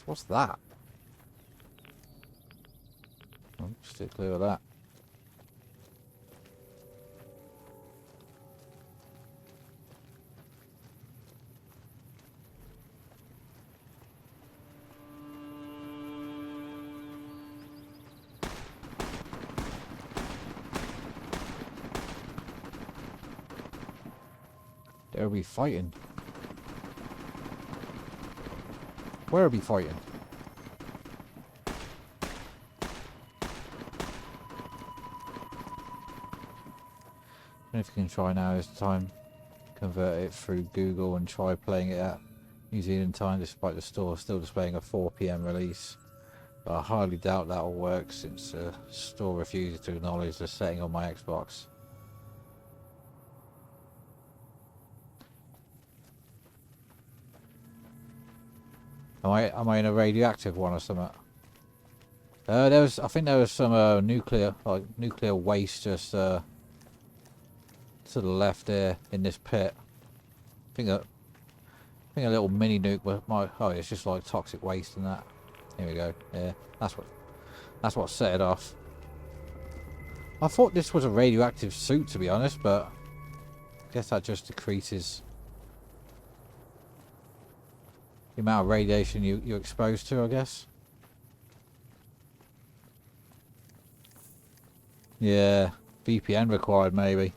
What's that? Oh, steer clear of that. They're we fighting. Where are we fighting? And if you can try now this time, convert it through Google and try playing it at New Zealand time, despite the store still displaying a 4 PM release. But I highly doubt that will work since the store refuses to acknowledge the setting on my Xbox. Am I in a radioactive one or something? I think there was some nuclear waste just to the left there in this pit. I think a little mini nuke might. Oh, it's just like toxic waste and that. Here we go. Yeah, that's what set it off. I thought this was a radioactive suit, to be honest, but I guess that just decreases the amount of radiation you're exposed to, I guess. Yeah, VPN required maybe.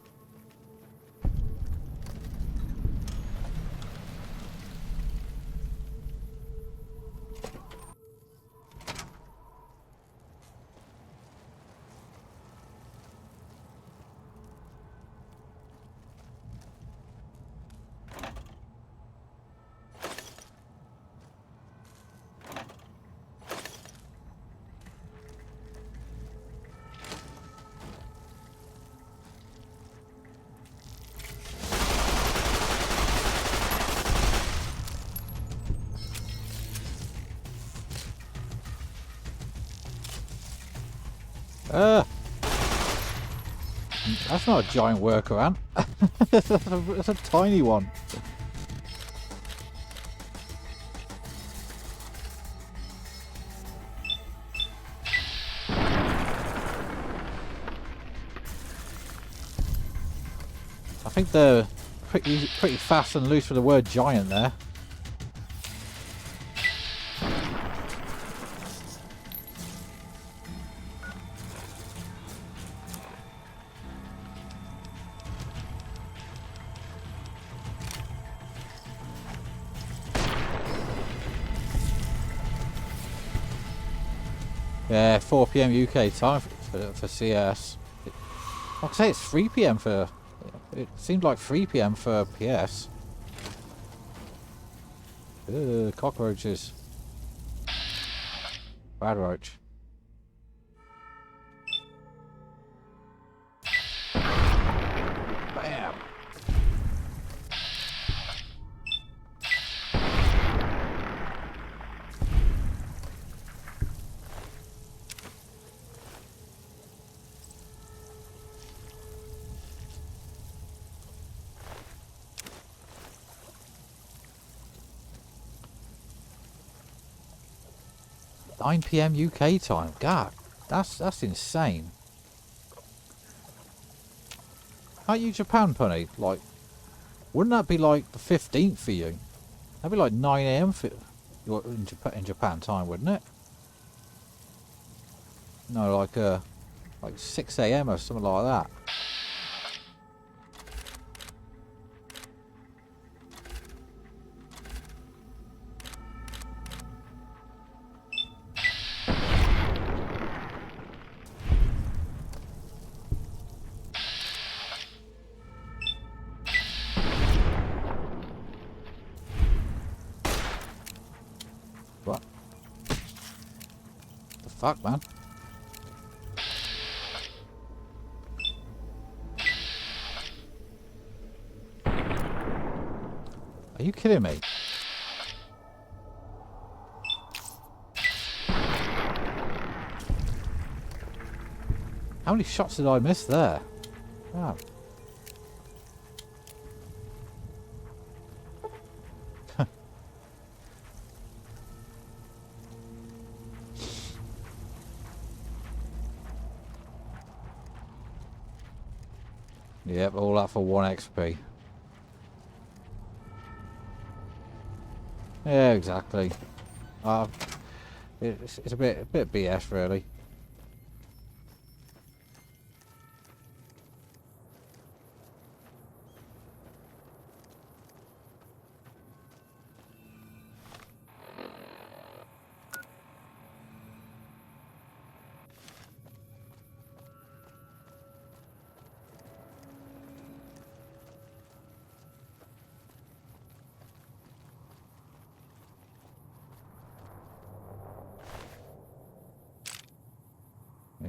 That's not a giant worker ant. It's a tiny one. I think they're pretty fast and loose with the word giant there. Yeah, 4 PM UK time for CS. I'd say it's 3 PM for... It seemed like 3 PM for PS. Ugh, cockroaches. Bad roach. Bam! 9 PM UK time. God, that's insane. Aren't you Japan, Punny? Like, wouldn't that be like the 15th for you? That'd be like 9 AM for you're in Japan time, wouldn't it? No, like 6 AM or something like that. What? The fuck, man? Are you kidding me? How many shots did I miss there? Oh. Yep, all that for 1 XP. Yeah, exactly. Uh, it's a bit BS, really.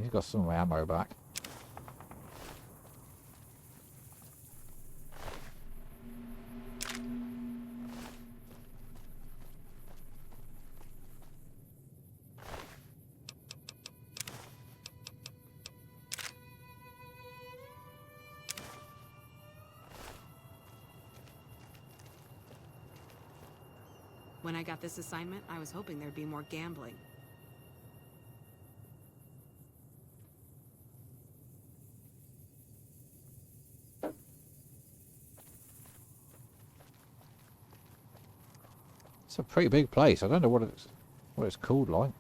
He's got some of my ammo back. When I got this assignment, I was hoping there'd be more gambling. It's a pretty big place. I don't know what it's called like.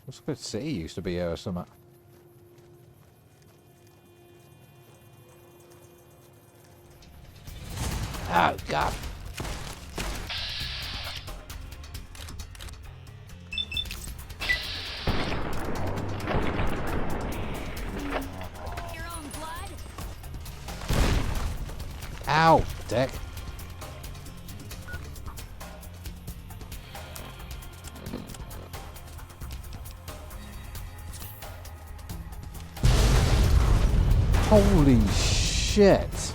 Looks like a city used to be here or something. Oh god. Your own blood? Ow, dick. Holy shit.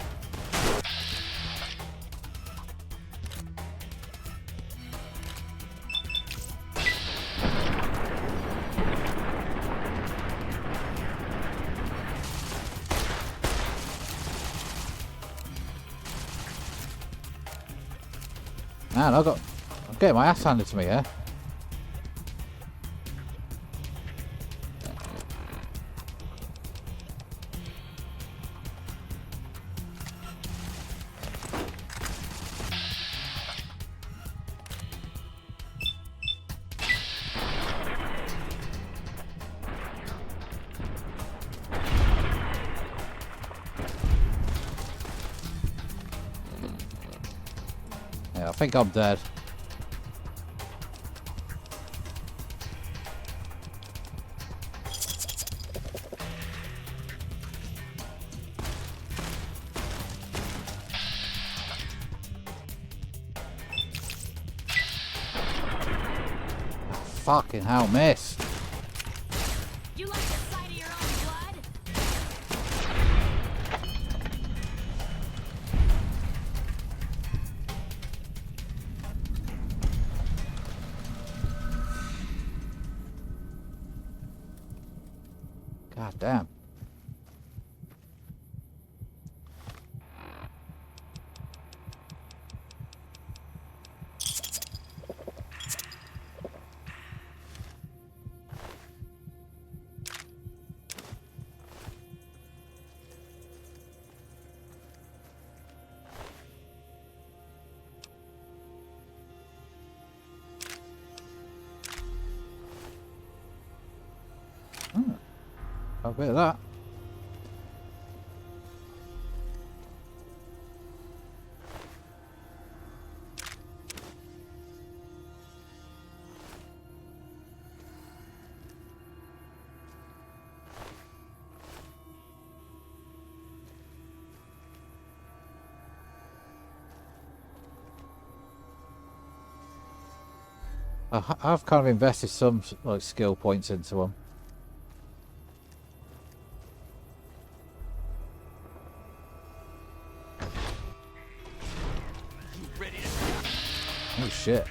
Man, I'm getting my ass handed to me here. Yeah, I think I'm dead. Fucking hell, missed. You like the sight of your own blood? God damn. A bit of that. I've kind of invested some like skill points into them. Oh shit.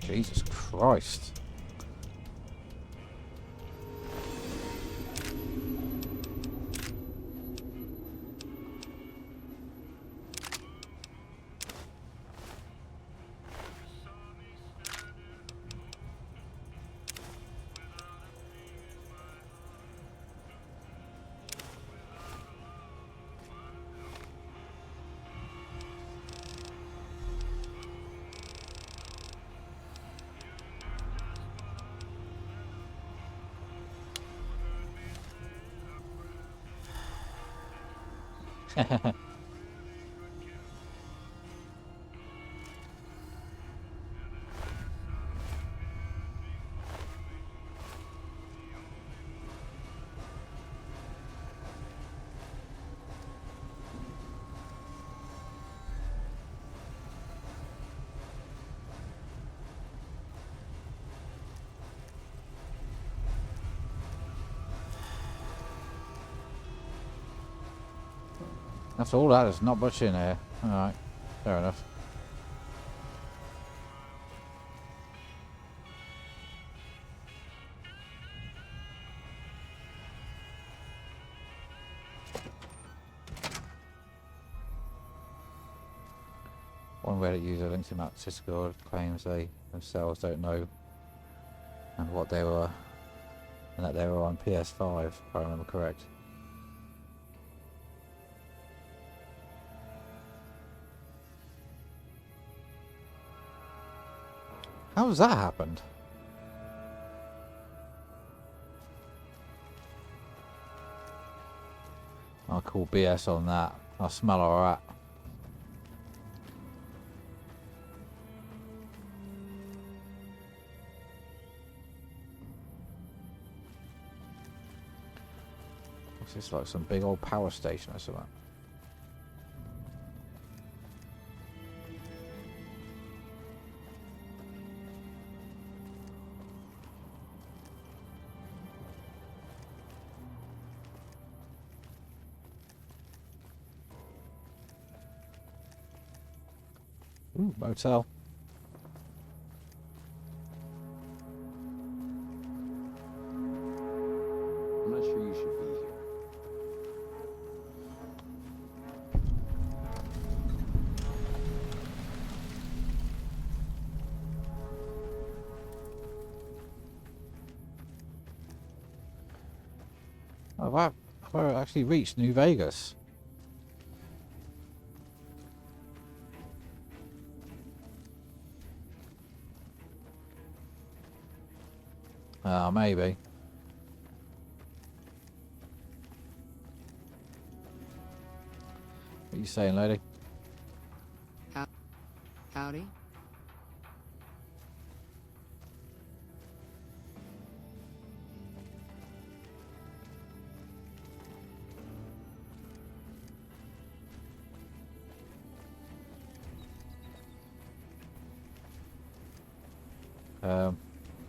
Jesus Christ. That's all that. There's not much in here. Alright, fair enough. One Reddit user linked him up to Discord claims they themselves don't know and what they were, and that they were on PS5, if I remember correct. How has that happened? I'll call BS on that. I'll smell a rat. What's this, like some big old power station or something? Ooh, motel. I'm not sure you should be here. Oh, wow. I've actually reached New Vegas. Maybe. What are you saying, lady? Howdy.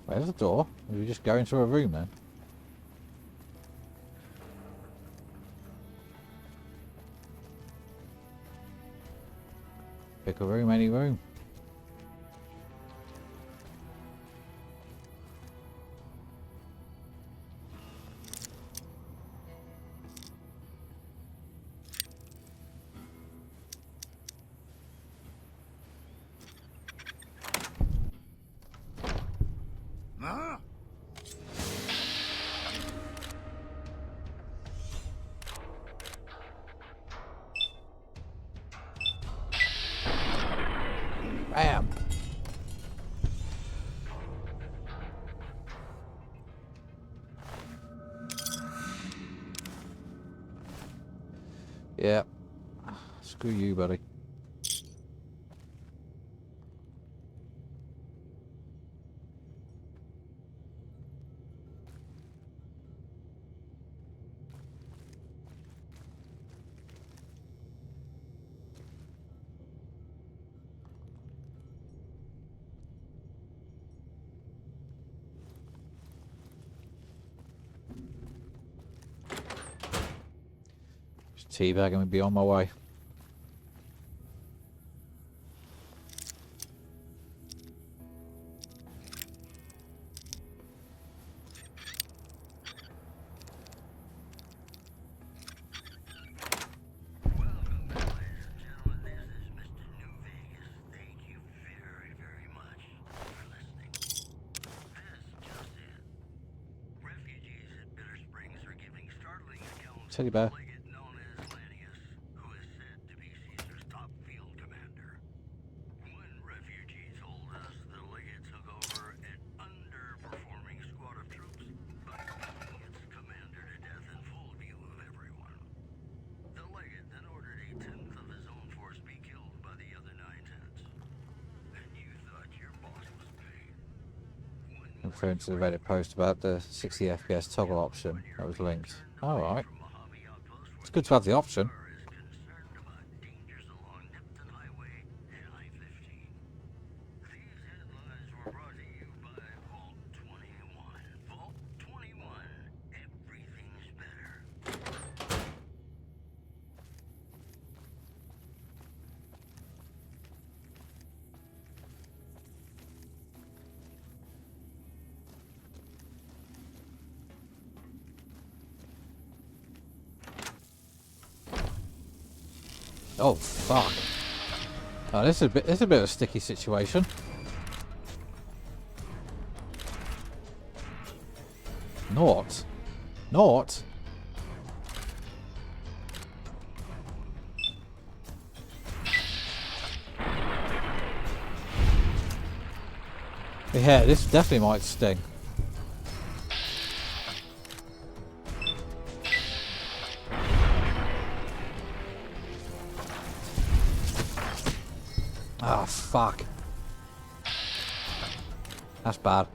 Where's the door? We just go into a room then. Pick a room, any room. Bam! Yeah. Screw you, buddy. Just teabagging and be on my way. teddy bear. Legate known as Lanius, who is said to be Caesar's top field commander. One refugee told us the Legate took over an underperforming squad of troops by beating its commander to death in full view of everyone. The Legate then ordered a tenth of his own force be killed by the other 9/10. And you thought your boss was paid. Referring to the Reddit post about the 60 FPS toggle option that was linked. Alright. It's good to have the option. Is concerned about dangers along Nipton Highway and I-15. These headlines were brought to you by Vault 21. Vault 21. Everything's better. Oh fuck. Oh, this is a bit of a sticky situation. Naught. Naught. Yeah, this definitely might sting. Ah, fuck. That's bad.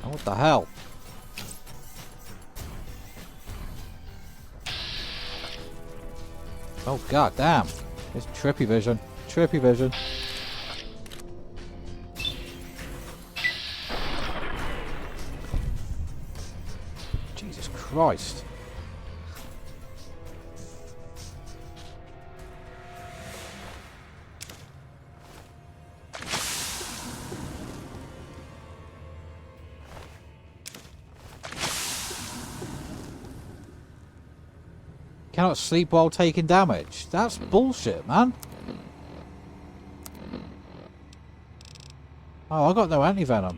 Oh, what the hell? Oh, god damn. It's trippy vision. Trippy vision. Jesus Christ. Cannot sleep while taking damage. That's bullshit, man. Oh, I got no anti-venom.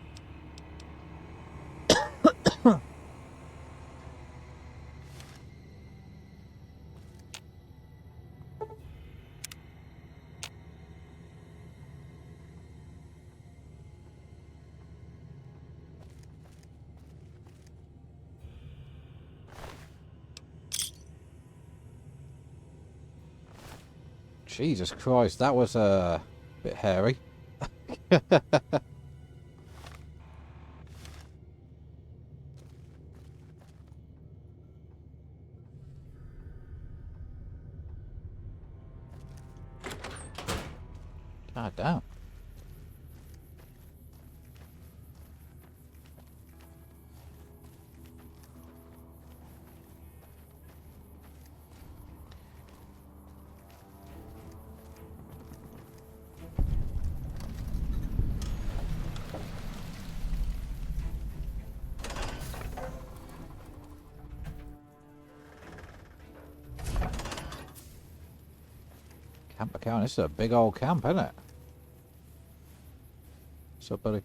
Jesus Christ, that was a bit hairy. God damn. Camp account. This is a big old camp, isn't it? What's up, buddy?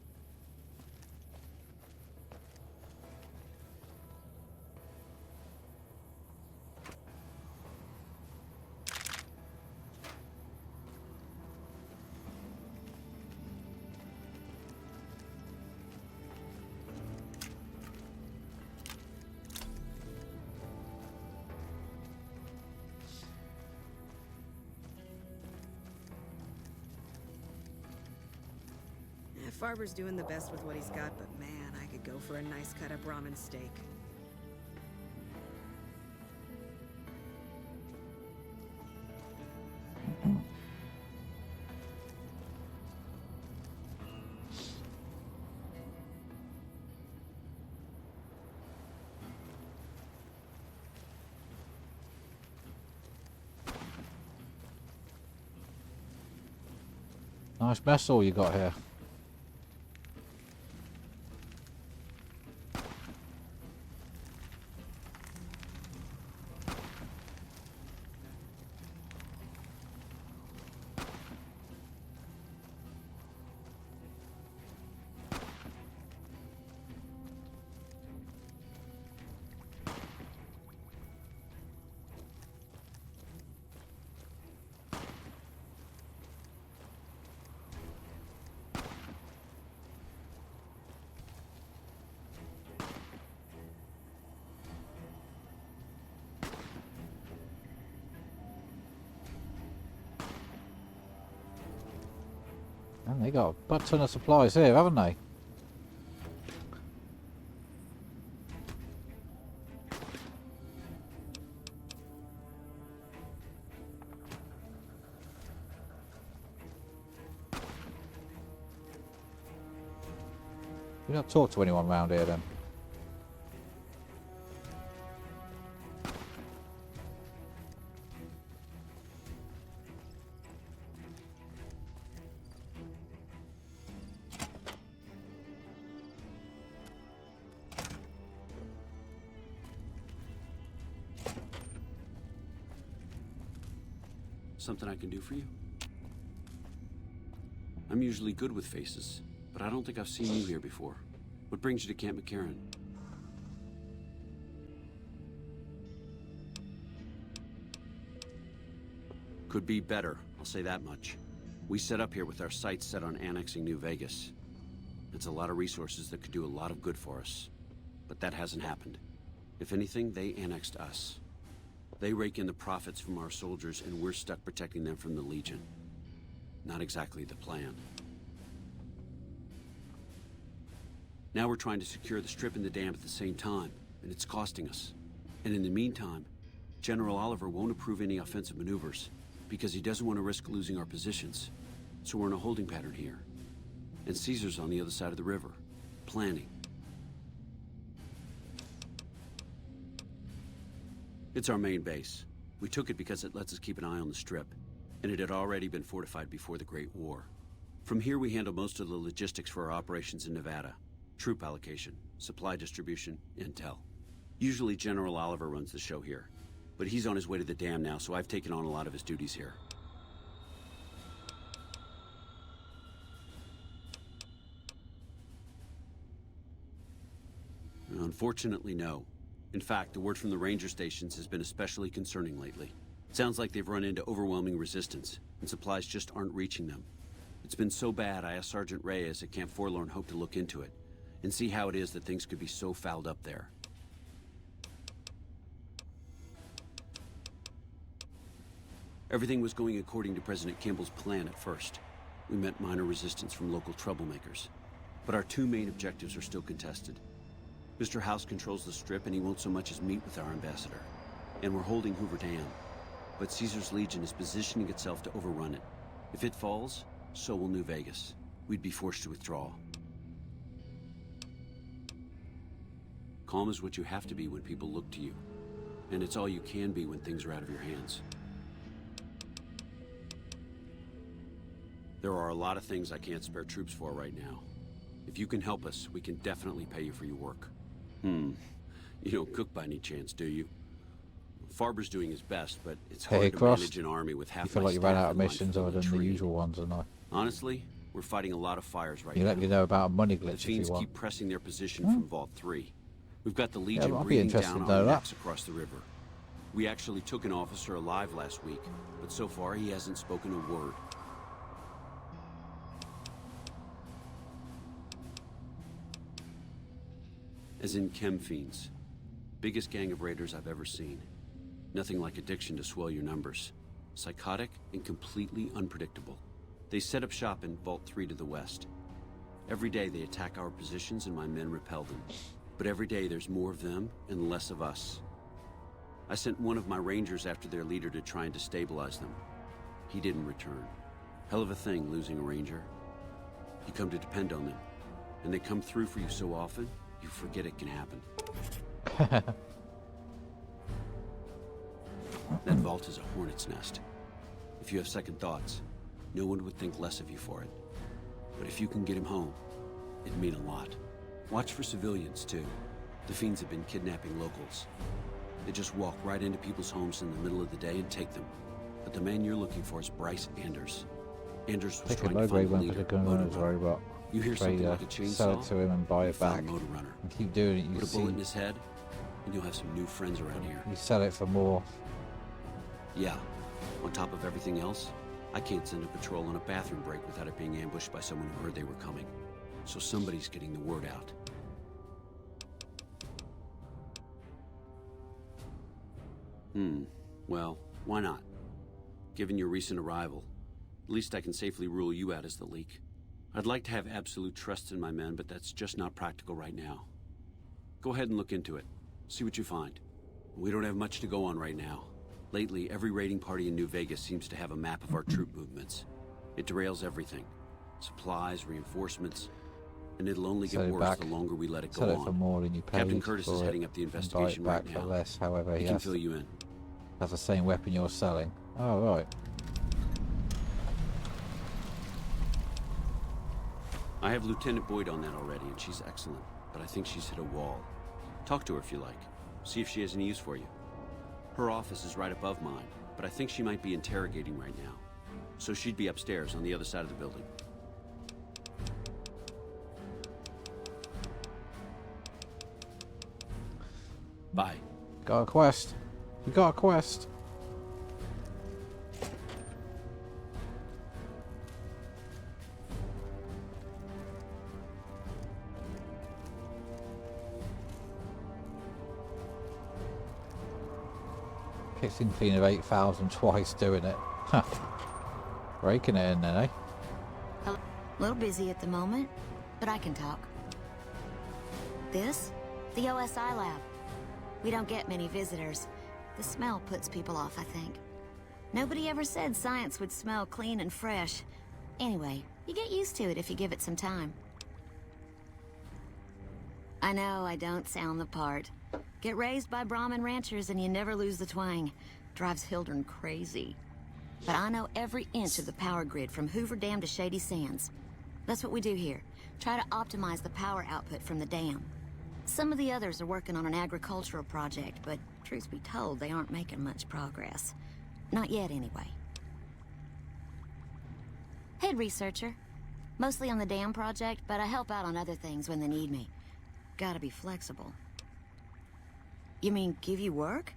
Farber's doing the best with what he's got, but man, I could go for a nice cut of ramen steak. Nice mess all you got here. And they got a butt ton of supplies here, haven't they? You not talk to anyone around here then? Something I can do for you? I'm usually good with faces, but I don't think I've seen you here before. What brings you to Camp McCarran? Could be better, I'll say that much. We set up here with our sights set on annexing New Vegas. It's a lot of resources that could do a lot of good for us. But that hasn't happened. If anything, they annexed us. They rake in the profits from our soldiers, and we're stuck protecting them from the Legion. Not exactly the plan. Now we're trying to secure the Strip and the dam at the same time, and it's costing us. And in the meantime, General Oliver won't approve any offensive maneuvers, because he doesn't want to risk losing our positions. So we're in a holding pattern here. And Caesar's on the other side of the river, planning. It's our main base. We took it because it lets us keep an eye on the Strip, and it had already been fortified before the Great War. From here we handle most of the logistics for our operations in Nevada. Troop allocation, supply distribution, intel. Usually General Oliver runs the show here, but he's on his way to the dam now, so I've taken on a lot of his duties here. Unfortunately, no. In fact, the word from the ranger stations has been especially concerning lately. Sounds like they've run into overwhelming resistance, and supplies just aren't reaching them. It's been so bad, I asked Sergeant Reyes at Camp Forlorn Hope to look into it, and see how it is that things could be so fouled up there. Everything was going according to President Kimball's plan at first. We met minor resistance from local troublemakers. But our two main objectives are still contested. Mr. House controls the Strip, and he won't so much as meet with our ambassador. And we're holding Hoover Dam. But Caesar's Legion is positioning itself to overrun it. If it falls, so will New Vegas. We'd be forced to withdraw. Calm is what you have to be when people look to you. And it's all you can be when things are out of your hands. There are a lot of things I can't spare troops for right now. If you can help us, we can definitely pay you for your work. You don't cook by any chance, do you? Farber's doing his best, but it's hard to manage an army with half you feel my like you ran staff out of and mine missions other fully than the trained. usual ones, and I. Honestly, we're fighting a lot of fires right You now. let me know about a money The glitch if you Fiends want. keep pressing their position from Vault 3. We've got the Legion I'd be breathing interested down to know our that. necks across the river. We actually took an officer alive last week, but so far he hasn't spoken a word. As in Chem Fiends. Biggest gang of raiders I've ever seen. Nothing like addiction to swell your numbers. Psychotic and completely unpredictable. They set up shop in Vault 3 to the west. Every day they attack our positions and my men repel them. But every day there's more of them and less of us. I sent one of my rangers after their leader to try and destabilize them. He didn't return. Hell of a thing, losing a ranger. You come to depend on them. And they come through for you so often, you forget it can happen. That vault is a hornet's nest. If you have second thoughts, no one would think less of you for it. But if you can get him home, it'd mean a lot. Watch for civilians, too. The Fiends have been kidnapping locals. They just walk right into people's homes in the middle of the day and take them. But the man you're looking for is Bryce Anders. Anders was Take a trying low to grade find the one for leader, the gun Motor runners, Runner. robot. You hear something like a Sell it chainsaw? to him and buy You it found back. Motor Runner. And keep doing it. You Put a see, bullet in his head, and you'll have some new friends around here. you sell it for more. Yeah. On top of everything else, I can't send a patrol on a bathroom break without it being ambushed by someone who heard they were coming. So somebody's getting the word out. Well, why not? Given your recent arrival, at least I can safely rule you out as the leak. I'd like to have absolute trust in my men, but that's just not practical right now. Go ahead and look into it. See what you find. We don't have much to go on right now. Lately, every raiding party in New Vegas seems to have a map of our troop movements. It derails everything. Supplies, reinforcements, and it'll only get Sell it worse back. the longer we let it go Sell it for on. more than you paid. Captain Curtis is for heading it up the and buy it investigation back right for now. less. However, He he can has fill to you in. have the same weapon you're selling. Oh right. I have Lieutenant Boyd on that already, and she's excellent, but I think she's hit a wall. Talk to her if you like. See if she has any use for you. Her office is right above mine, but I think she might be interrogating right now. So she'd be upstairs on the other side of the building. Bye. Got a quest. You got a quest. Kitchen clean of 8,000 twice doing it. Huh. Breaking it in then, eh? A little busy at the moment, but I can talk. This? The OSI lab. We don't get many visitors. The smell puts people off, I think. Nobody ever said science would smell clean and fresh. Anyway, you get used to it if you give it some time. I know I don't sound the part. Get raised by Brahmin ranchers and you never lose the twang. Drives Hildern crazy. But I know every inch of the power grid from Hoover Dam to Shady Sands. That's what we do here. Try to optimize the power output from the dam. Some of the others are working on an agricultural project, but truth be told, they aren't making much progress. Not yet, anyway. Head researcher. Mostly on the dam project, but I help out on other things when they need me. Gotta be flexible. You mean give you work?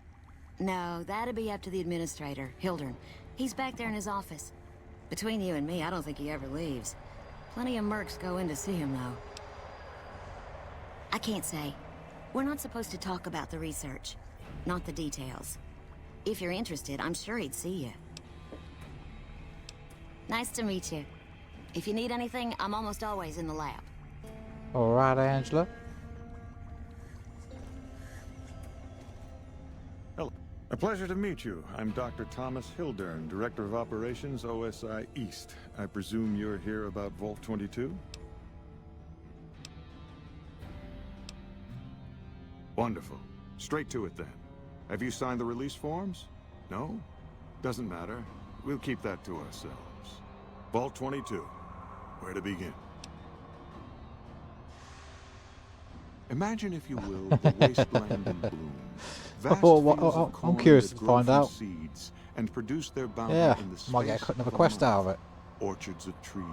No, that'd be up to the administrator, Hildern. He's back there in his office. Between you and me, I don't think he ever leaves. Plenty of mercs go in to see him, though. I can't say. We're not supposed to talk about the research. Not the details. If you're interested, I'm sure he'd see you. Nice to meet you. If you need anything, I'm almost always in the lab. Alright, Angela. Hello. A pleasure to meet you. I'm Dr. Thomas Hildern, Director of Operations, OSI East. I presume you're here about Vault 22? Wonderful. Straight to it then. Have you signed the release forms? No? Doesn't matter. We'll keep that to ourselves. Vault 22. Where to begin? Imagine, if you will, the wasteland in bloom. Vast fields of corn I'm curious that to grow find from out. seeds and produce their bounty Yeah, in the might get space another of a quest month. out of it. Orchards of trees,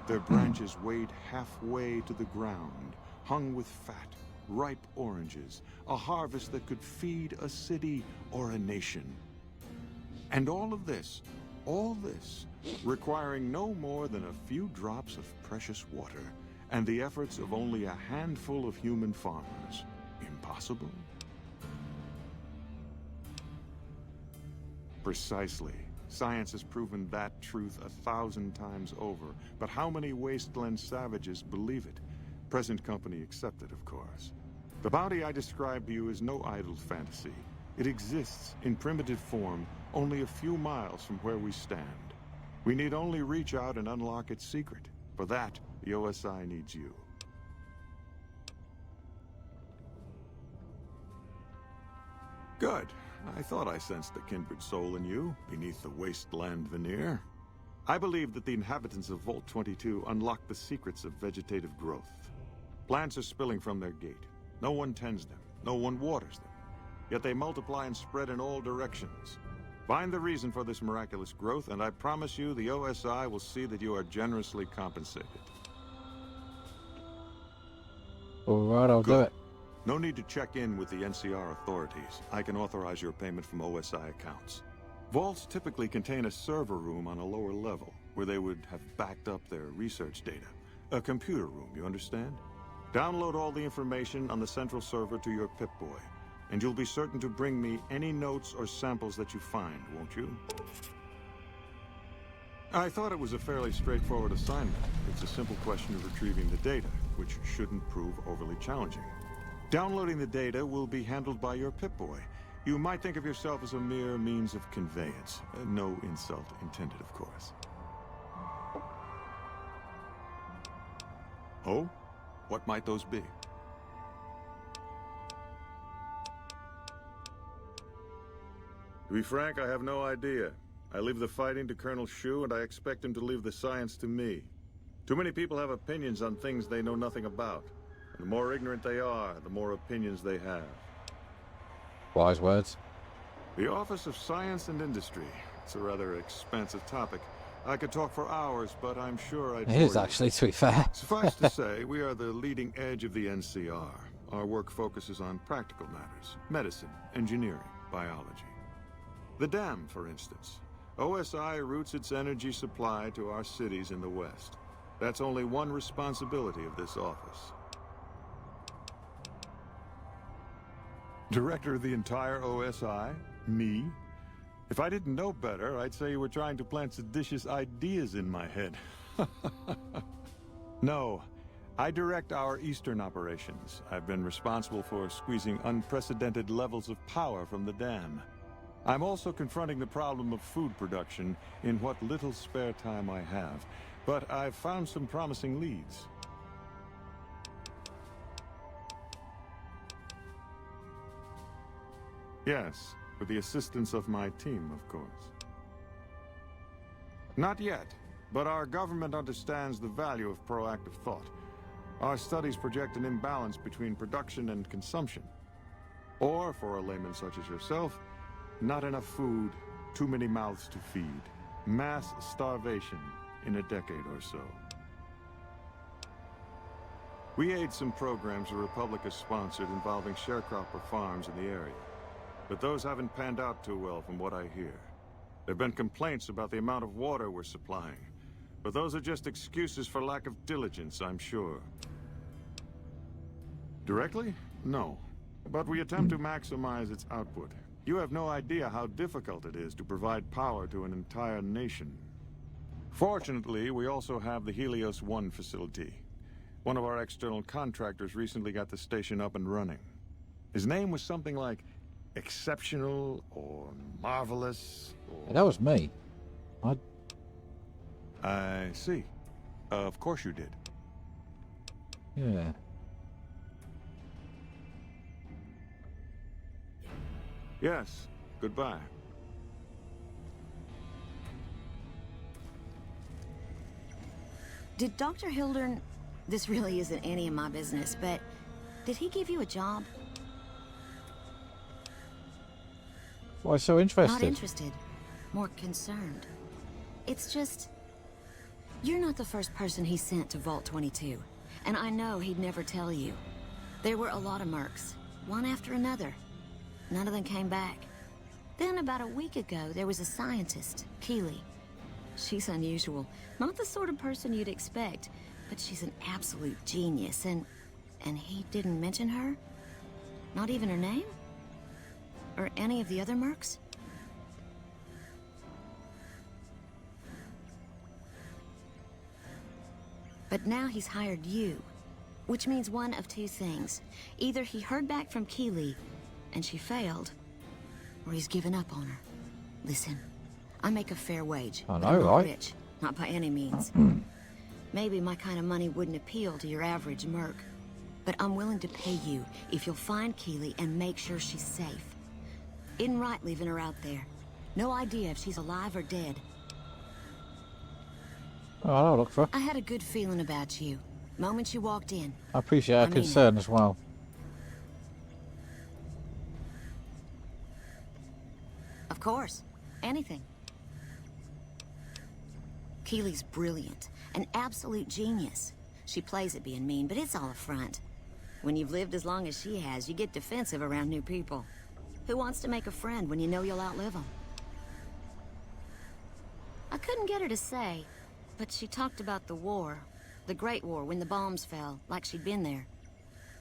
their branches weighed halfway to the ground, hung with fat, ripe oranges, a harvest that could feed a city or a nation. And all this, requiring no more than a few drops of precious water and the efforts of only a handful of human farmers. Impossible? Precisely. Science has proven that truth 1,000 times over, but how many wasteland savages believe it? Present company accepted, of course. The bounty I described to you is no idle fantasy. It exists in primitive form only a few miles from where we stand. We need only reach out and unlock its secret. For that, the OSI needs you. Good. I thought I sensed a kindred soul in you, beneath the wasteland veneer. I believe that the inhabitants of Vault 22 unlock the secrets of vegetative growth. Plants are spilling from their gate. No one tends them, no one waters them. Yet they multiply and spread in all directions. Find the reason for this miraculous growth, and I promise you the OSI will see that you are generously compensated. Alright, I'll do Good. it. No need to check in with the NCR authorities. I can authorize your payment from OSI accounts. Vaults typically contain a server room on a lower level, where they would have backed up their research data. A computer room, you understand? Download all the information on the central server to your Pip-Boy, and you'll be certain to bring me any notes or samples that you find, won't you? I thought it was a fairly straightforward assignment. It's a simple question of retrieving the data, which shouldn't prove overly challenging. Downloading the data will be handled by your Pip-Boy. You might think of yourself as a mere means of conveyance. No insult intended, of course. Oh? What might those be? To be frank, I have no idea. I leave the fighting to Colonel Shu, and I expect him to leave the science to me. Too many people have opinions on things they know nothing about. And the more ignorant they are, the more opinions they have. Wise words. The Office of Science and Industry. It's a rather expansive topic. I could talk for hours, but I'm sure I'd It is bore you. actually, to be fair. Suffice to say, we are the leading edge of the NCR. Our work focuses on practical matters. Medicine, engineering, biology. The dam, for instance. OSI routes its energy supply to our cities in the West. That's only one responsibility of this office. Director of the entire OSI? Me? If I didn't know better, I'd say you were trying to plant seditious ideas in my head. No, I direct our Eastern operations. I've been responsible for squeezing unprecedented levels of power from the dam. I'm also confronting the problem of food production in what little spare time I have, but I've found some promising leads. Yes, with the assistance of my team, of course. Not yet, but our government understands the value of proactive thought. Our studies project an imbalance between production and consumption. Or, for a layman such as yourself, not enough food, too many mouths to feed. Mass starvation in a decade or so. We aid some programs the Republic has sponsored involving sharecropper farms in the area. But those haven't panned out too well from what I hear. There have been complaints about the amount of water we're supplying. But those are just excuses for lack of diligence, I'm sure. Directly? No. But we attempt to maximize its output. You have no idea how difficult it is to provide power to an entire nation. Fortunately, we also have the Helios 1 facility. One of our external contractors recently got the station up and running. His name was something like exceptional or marvelous or... That was me. I see. Of course you did. Yeah. Yes. Goodbye. Did Dr. Hildern... This really isn't any of my business, but... Did he give you a job? Why so interested? Not interested. More concerned. It's just... You're not the first person he sent to Vault 22. And I know he'd never tell you. There were a lot of mercs. One after another. None of them came back. Then about a week ago, there was a scientist, Keeley. She's unusual. Not the sort of person you'd expect. But she's an absolute genius, and he didn't mention her? Not even her name? Or any of the other mercs? But now he's hired you, which means one of two things. Either he heard back from Keeley, and she failed, or he's given up on her. Listen, I make a fair wage. I but know, I'm not right? rich, not by any means. Maybe my kind of money wouldn't appeal to your average merc, but I'm willing to pay you if you'll find Keeley and make sure she's safe. Isn't right leaving her out there. No idea if she's alive or dead. Oh, I'll look for her. I had a good feeling about you. Moment you walked in. I appreciate her I mean it. concern as well. Of course. Anything. Keeley's brilliant. An absolute genius. She plays at being mean, but it's all a front. When you've lived as long as she has, you get defensive around new people. Who wants to make a friend when you know you'll outlive them? I couldn't get her to say, but she talked about the war. The Great War, when the bombs fell, like she'd been there.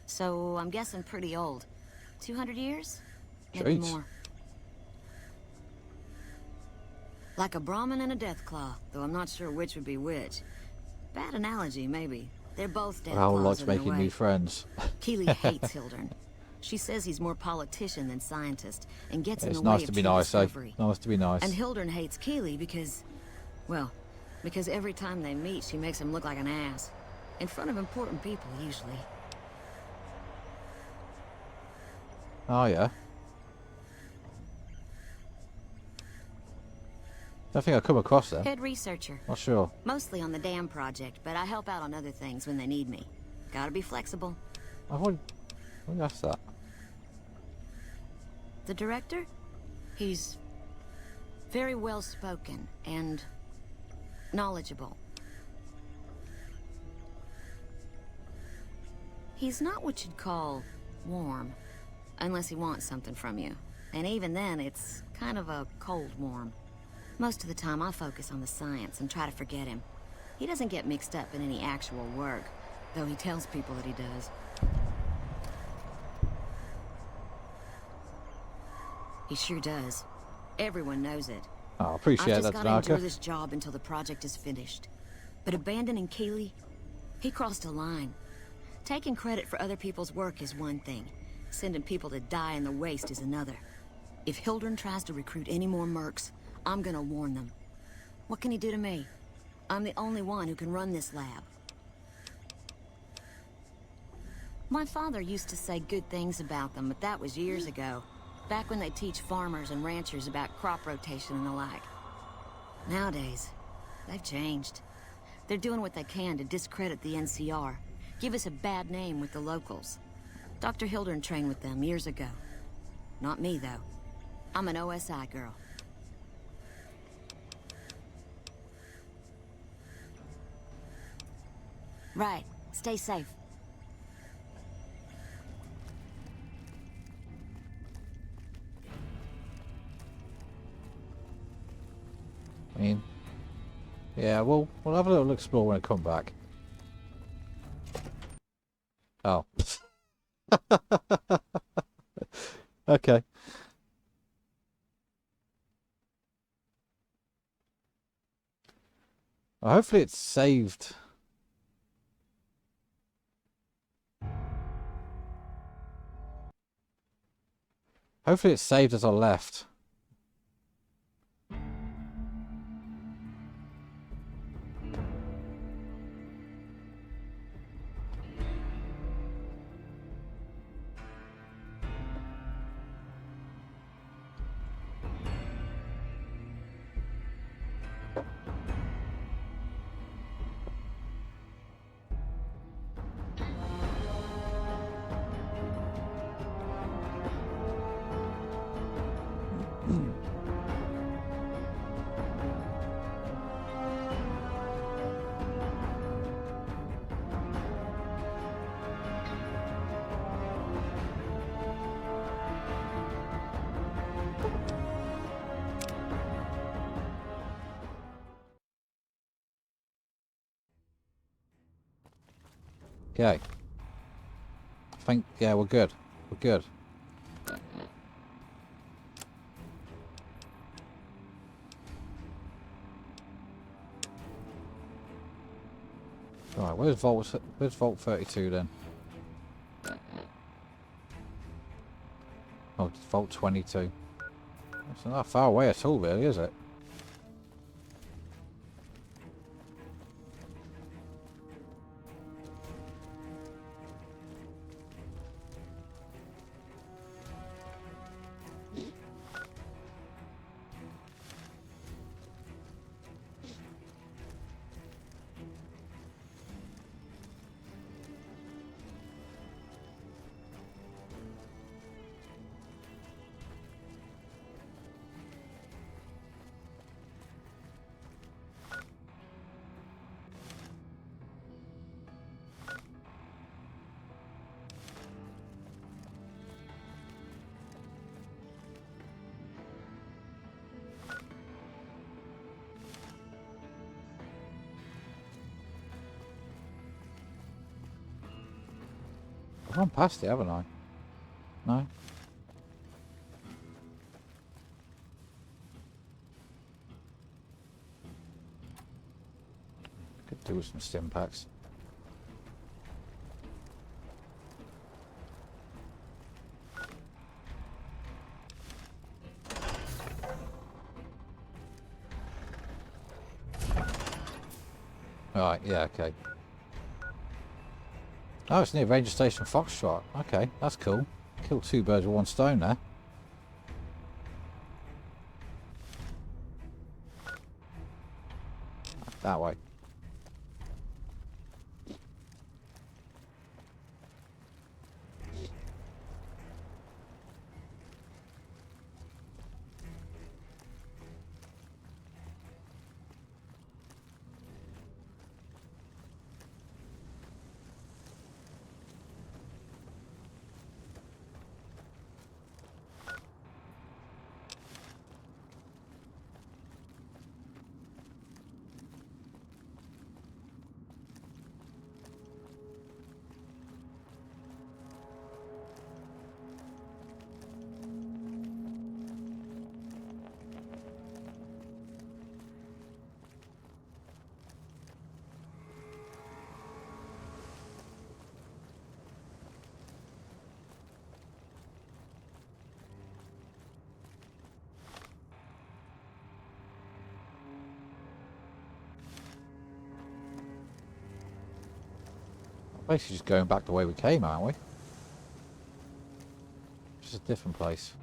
So, I'm guessing pretty old. 200 years? Maybe Jeez. more. Like a Brahmin and a Deathclaw, though I'm not sure which would be which. Bad analogy, maybe. They're both Raoul Deathclaws likes in their making way. new friends. Keeley hates Hildern. She says he's more politician than scientist, and gets in It's the way nice of to be true nice, eh? discovery. Nice to be nice. And Hildern hates Keeley because, well, because every time they meet, she makes him look like an ass. In front of important people, usually. Oh, yeah. Don't think I've come across them. Head researcher. Not sure. Mostly on the dam project, but I help out on other things when they need me. Gotta be flexible. I've already asked that. The director? He's very well spoken and knowledgeable. He's not what you'd call warm, unless he wants something from you. And even then, it's kind of a cold warm. Most of the time, I focus on the science and try to forget him. He doesn't get mixed up in any actual work, though he tells people that he does. He sure does. Everyone knows it. Oh, I appreciate I've that, just gotta enjoy Tanaka. this job until the project is finished. But abandoning Keeley, he crossed a line. Taking credit for other people's work is one thing. Sending people to die in the waste is another. If Hildern tries to recruit any more mercs, I'm gonna warn them. What can he do to me? I'm the only one who can run this lab. My father used to say good things about them, but that was years ago. Back when they teach farmers and ranchers about crop rotation and the like. Nowadays, they've changed. They're doing what they can to discredit the NCR, give us a bad name with the locals. Dr. Hildern trained with them years ago. Not me, though. I'm an OSI girl. Right. Stay safe. I mean, yeah, we'll have a little explore when I come back. Oh. Okay. Well, hopefully it's saved. Hopefully it's saved as I left. Okay. I think, yeah, we're good. We're good. Right, where's Vault 32 then? Oh, it's Vault 22. It's not far away at all, really, is it? I've gone past it, haven't I? No? do with some stim packs. Right, yeah, okay. Oh, it's near Ranger Station Foxtrot. Okay, that's cool. Kill two birds with one stone there. That way. Basically just going back the way we came, aren't we? Just a different place.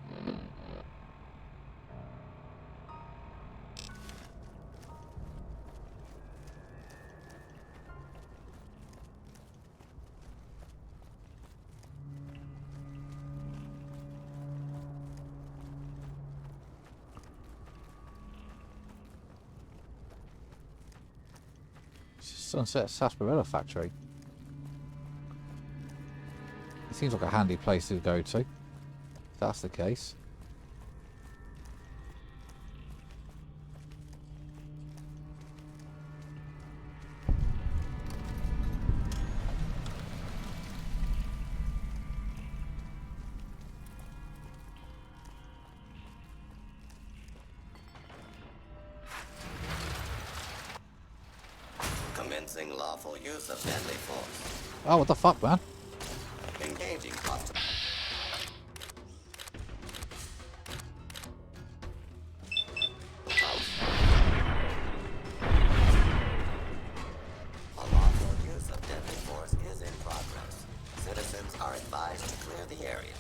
It's a Sunset Sarsaparilla factory. It seems like a handy place to go to, if that's the case. Commencing lawful use of deadly force. Oh, what the fuck, man? Engaging hostile. A lawful use of deadly force is in progress. Citizens are advised to clear the area.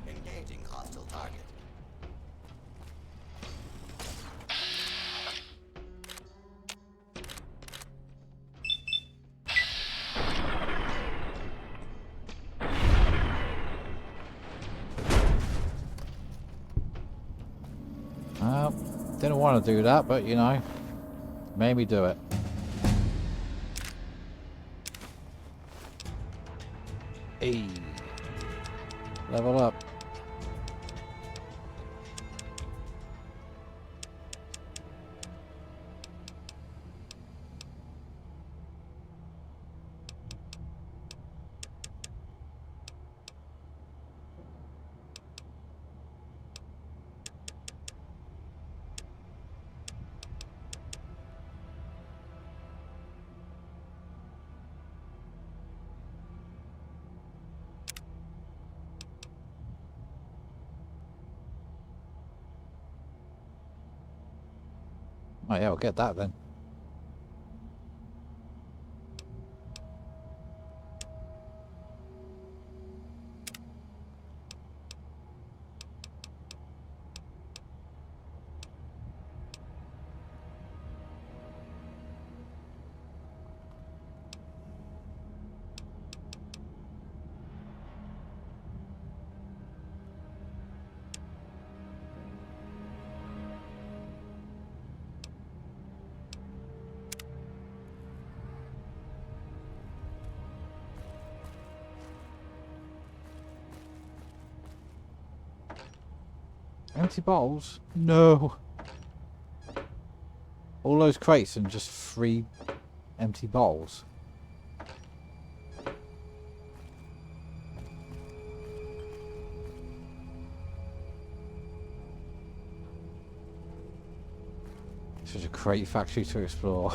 Engaging hostile target. Didn't want to do that, but you know, made me do it. Hey, level up. Oh yeah, we'll get that then. Empty bottles? No. All those crates and just 3 empty bottles. Such a crate factory to explore.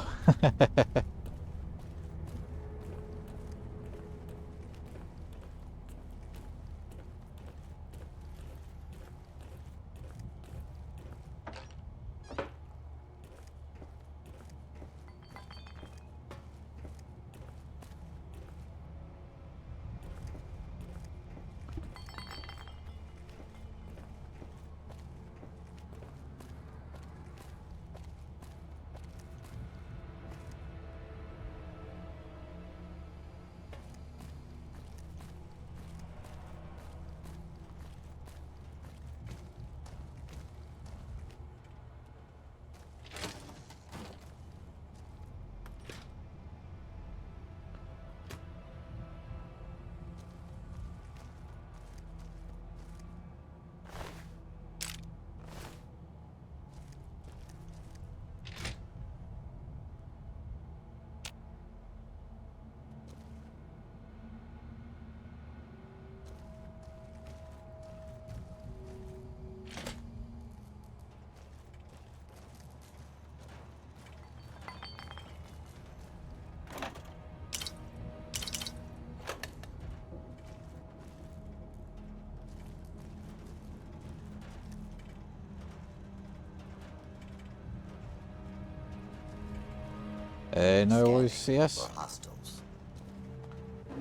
No worries, CS. For hostiles.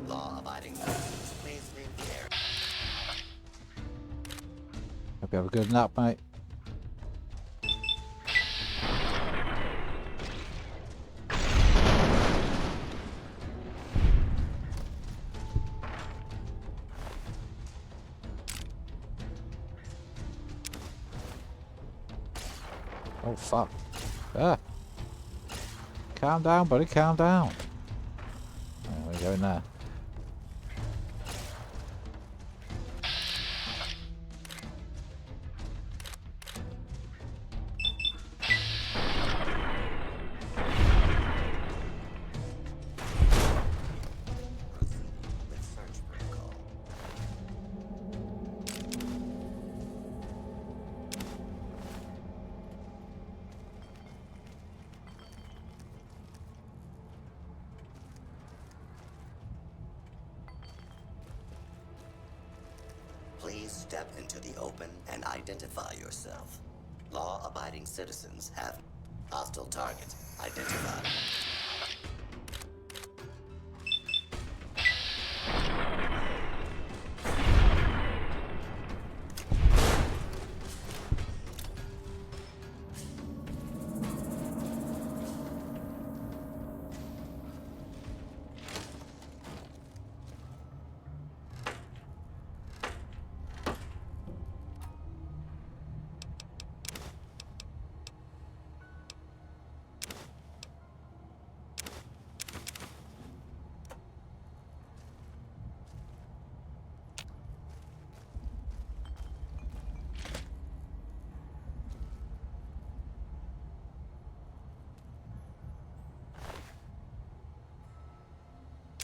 Law-abiding citizens, please leave the area. Hope you have a good nap, mate. Oh, fuck. Ah. Calm down, buddy, calm down. There we go in there. Proceed with search protocol. Please step into the open and identify yourself. Law-abiding citizens have hostile target identified.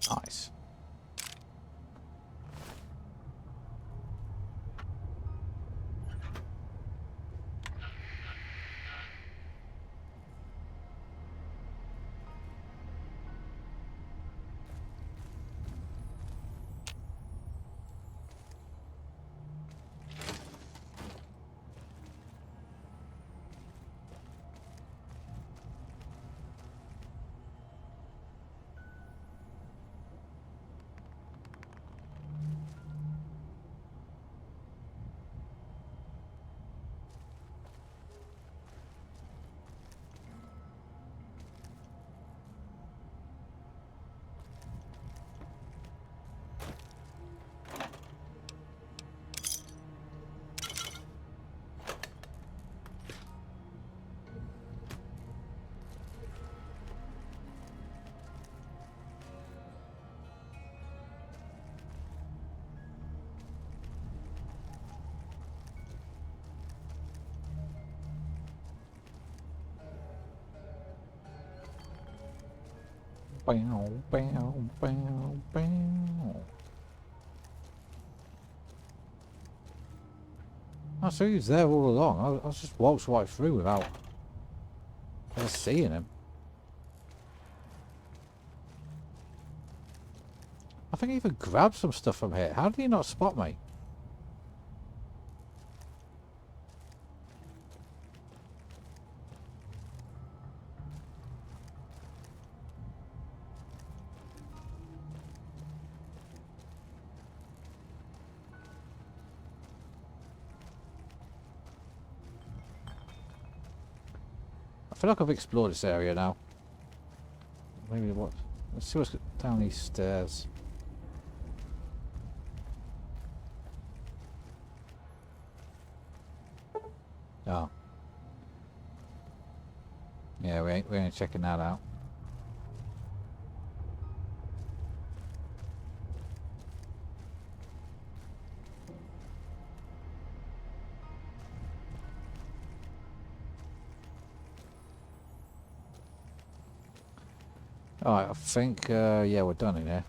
Nice. Bow, bow, bow, bow. I see he's there all along. I just waltzed right through without ever seeing him. I think he even grabbed some stuff from here. How did he not spot me? I feel like I've explored this area now. Maybe what? Let's see what's down these stairs. Oh. Yeah, we ain't checking that out. Alright, I think, yeah, we're done in here.